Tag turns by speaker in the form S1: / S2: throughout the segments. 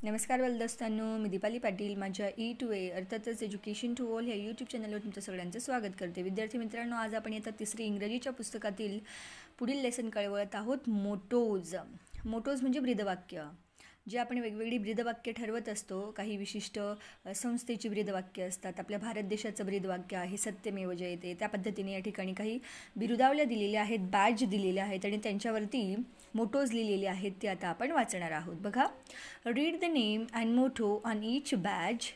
S1: नमस्कार बालदोस्तांनो, मी दीपाली पाटील माझ्या E2A अर्थातच एज्युकेशन टू ऑल ह्या यूट्यूब चॅनलवर तुमचं सगळ्यांचं स्वागत करते. विद्यार्थी मित्रांनो, आज आपण येतात तिसरी इंग्रजीच्या पुस्तकातील पुढील लेसन कळवत आहोत. मोटोज म्हणजे ब्रीदवाक्य. जे आपण वेगवेगळी ब्रीदवाक्य ठरवत असतो. काही विशिष्ट संस्थेची ब्रीदवाक्य असतात. आपल्या भारत देशाचं ब्रीदवाक्य आहे सत्यमेव जयते. त्या पद्धतीने या ठिकाणी काही बिरुदावल्या दिलेल्या आहेत, बॅज दिलेल्या आहेत आणि त्यांच्यावरती मोटोज लिहिलेले आहेत. ते आता आपण वाचणार आहोत. बघा, read the name and motto on each badge.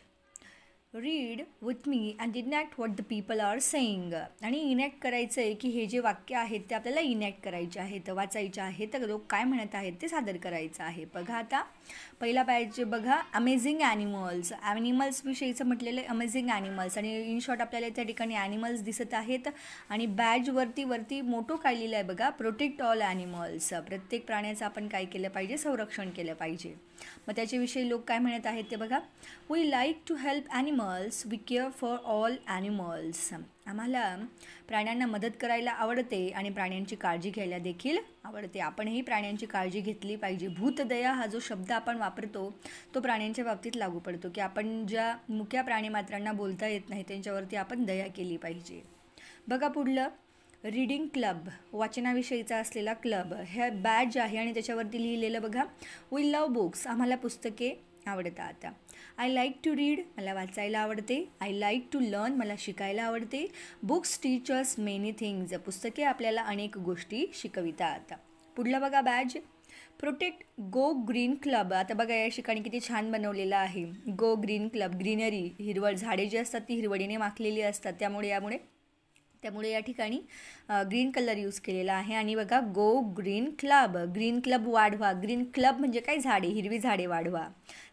S1: Read with me and enact what the people are saying. आणि इनॅक्ट करायचं आहे की हे जे वाक्य आहेत ते आपल्याला इनॅक्ट करायचे आहेत, वाचायचे आहेत. तर लोक काय म्हणत आहेत ते सादर करायचं आहे. बघा, आता पहिला बॅच बघा, अमेझिंग ॲनिमल्स. ॲनिमल्सविषयीचं म्हटलेलं आहे, अमेझिंग ॲनिमल्स. आणि इन शॉर्ट आपल्याला त्या ठिकाणी ॲनिमल्स दिसत आहेत. आणि बॅजवरती मोटो काय लिहिलं आहे बघा, प्रोटेक्ट ऑल ॲनिमल्स. प्रत्येक प्राण्याचं आपण काय केलं पाहिजे, संरक्षण केलं पाहिजे. मग त्याच्याविषयी लोक काय म्हणत आहेत ते बघा. We like to help animals, we care for all animals. आम्हाला प्राण्यांना मदत करायला आवडते आणि प्राण्यांची काळजी घ्यायला देखील आवडते. आपणही प्राण्यांची काळजी घेतली पाहिजे. भूतदया हा जो शब्द आपण वापरतो तो प्राण्यांच्या बाबतीत लागू पडतो की आपण ज्या मुक्या प्राणीमात्रांना बोलता येत नाही त्यांच्यावरती आपण दया केली पाहिजे. बघा पुढलं, रीडिंग क्लब, वाचनाविषयीचा असलेला क्लब. हे बॅज आहे आणि त्याच्यावरती लिहिलेलं बघा, वी लव बुक्स. आम्हाला पुस्तके आवडतात. आय लाईक टू रीड, मला वाचायला आवडते. आय लाईक टू लर्न, मला शिकायला आवडते. Books teach us many things, पुस्तके आपल्याला अनेक गोष्टी शिकवितात. पुढलं बघा, badge protect go green club. आता बघा या ठिकाणी किती छान बनवलेलं आहे. गो ग्रीन क्लब, ग्रीनरी, हिरवळ, झाडे जी असतात ती हिरवळीने माखलेली असतात. त्यामुळे या ठिकाणी ग्रीन कलर यूज केलेला आहे. आणि बघा, गो ग्रीन क्लब वाढवा. ग्रीन क्लब म्हणजे काय, झाडे, हिरवी झाडे वाढवा.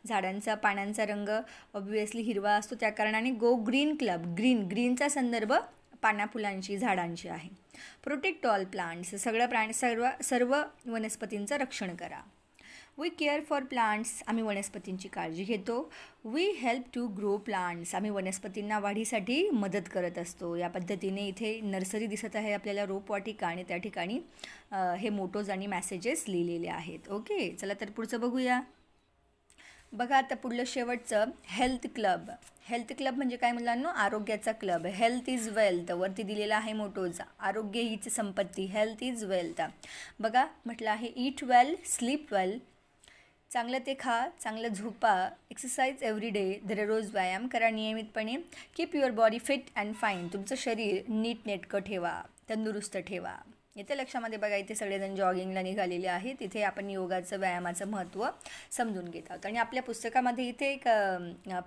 S1: झाडांचा पानांचा रंग ऑब्व्हियसली हिरवा असतो, त्या कारणाने गो ग्रीन क्लब. ग्रीनचा संदर्भ पाना फुलांची, झाडांची आहे. प्रोटेक्ट ऑल प्लांट्स, सर्व वनस्पतींचं रक्षण करा. वी केअर फॉर प्लांट्स, आम्ही वनस्पतींची काळजी घेतो. We help to grow plants, आम्ही वनस्पतींना वाढीसाठी मदत करत असतो. या पद्धतीने इथे नर्सरी दिसत आहे आपल्याला, रोपवाटिका, आणि त्या ठिकाणी हे मोटोज आणि मॅसेजेस लिहिलेले आहेत. ओके, चला तर पुढचं बघूया. बघा आता पुढलं शेवटचं, हेल्थ क्लब म्हणजे काय मुलांनो, आरोग्याचा क्लब. हेल्थ इज वेल्थ, वरती दिलेला आहे मोटोज. आरोग्य हीच संपत्ती, हेल्थ इज वेल्थ. बघा म्हटलं आहे, ईट वेल, स्लीप वेल, चांगलं ते खा, चांगलं झोपा. एक्सरसाइज एव्हरी डे, दररोज व्यायाम करा नियमितपणे. Keep your body fit and fine, तुमचं शरीर नीटनेटकं ठेवा, तंदुरुस्त ठेवा. इथे लक्षामध्ये बघा, इथे सगळेजण जॉगिंगला निघालेले आहेत. तिथे आपण योगाचं, व्यायामाचं महत्त्व समजून घेत आहोत. आणि आपल्या पुस्तकामध्ये इथे एक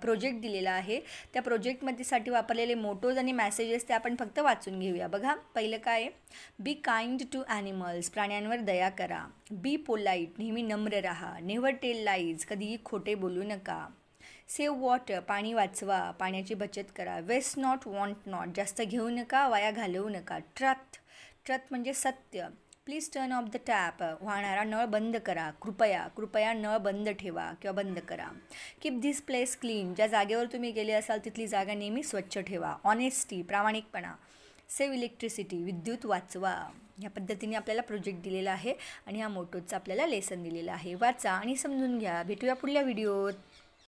S1: प्रोजेक्ट दिलेला आहे. त्या प्रोजेक्टमध्येसाठी वापरलेले मोटोज आणि मॅसेजेस ते आपण फक्त वाचून घेऊया. बघा, पहिलं काय, बी काइंड टू ॲनिमल्स, प्राण्यांवर दया करा. बी पोलाईट, नेहमी नम्र राहा. नेव्हर टेल लाईज, कधीही खोटे बोलू नका. सेव्ह वॉटर, पाणी वाचवा, पाण्याची बचत करा. वेस्ट नॉट वॉन्ट नॉट, जास्त घेऊ नका, वाया घालवू नका. ट्रथ म्हणजे सत्य. Please turn off the tap, वाहणारा नळ बंद करा. कृपया नळ बंद ठेवा किंवा बंद करा. कीप धिस प्लेस क्लीन, ज्या जागेवर तुम्ही गेले असाल तिथली जागा नेहमी स्वच्छ ठेवा. ऑनेस्टी, प्रामाणिकपणा. सेव्ह इलेक्ट्रिसिटी, विद्युत वाचवा. ह्या पद्धतीने आपल्याला प्रोजेक्ट दिलेला आहे आणि ह्या मोटोजचा आपल्याला लेसन दिलेला आहे. वाचा आणि समजून घ्या. भेटूया पुढल्या व्हिडिओत.